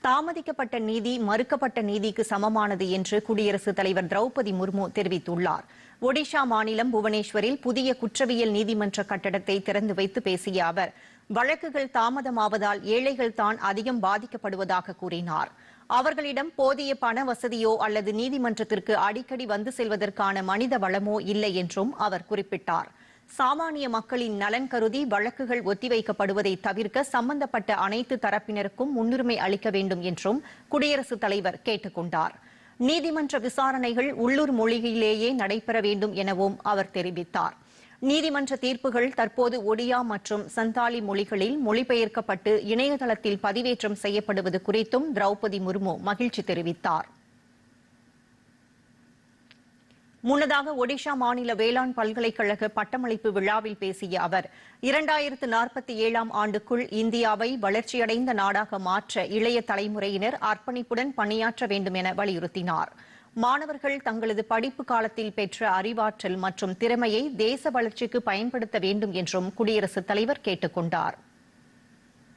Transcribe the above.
தாமதிக்கப்பட்ட நீதி மறுக்கப்பட்ட நீதிக்கு சமமானது என்று குடியரசுத் தலைவர் திரௌபதி முர்மு தெரிவித்துள்ளார். ஒடிஷா மாநிலம் புவனேஸ்வரில் புதிய குற்றவியல் நீதிமன்ற கட்டடத்தை திறந்து வைத்து பேசிய அவர், வழக்குகள் தாமதமாவதால் ஏழைகள் தான் அதிகம் பாதிக்கப்படுவதாக கூறினார். அவர்களிடம் போதிய பண வசதியோ அல்லது நீதிமன்றத்திற்கு அடிக்கடி வந்து செல்வதற்கான மனித வளமோ இல்லை என்றும் அவர் குறிப்பிட்டார். சாமானிய மக்களின் நலன் கருதி வழக்குகள் ஒத்திவைக்கப்படுவதை தவிர்க்க சம்பந்தப்பட்ட அனைத்து தரப்பினருக்கும் முன்னுரிமை அளிக்க வேண்டும் என்றும் குடியரசுத் தலைவர் கேட்டுக் கொண்டார். நீதிமன்ற விசாரணைகள் உள்ளூர் மொழியிலேயே நடைபெற வேண்டும் எனவும் அவர் தெரிவித்தார். நீதிமன்ற தீர்ப்புகள் தற்போது ஒடியா மற்றும் சந்தாலி மொழிகளில் மொழிபெயர்க்கப்பட்டு இணையதளத்தில் பதிவேற்றம் செய்யப்படுவது குறித்தும் திரௌபதி முர்மு மகிழ்ச்சி தெரிவித்தார். முன்னதாக ஒடிஷா மாநில வேளாண் பல்கலைக்கழக பட்டமளிப்பு விழாவில் பேசிய அவர், 2047ஆம் ஆண்டுக்குள் இந்தியாவை வளர்ச்சியடைந்த நாடாக மாற்ற இளைய தலைமுறையினர் அர்ப்பணிப்புடன் பணியாற்ற வேண்டும் என வலியுறுத்தினார். மாணவர்கள் தங்களது படிப்பு காலத்தில் பெற்ற அறிவாற்றல் மற்றும் திறமையை தேச வளர்ச்சிக்கு பயன்படுத்த வேண்டும் என்றும் குடியரசுத் தலைவர் கேட்டுக் கொண்டார்.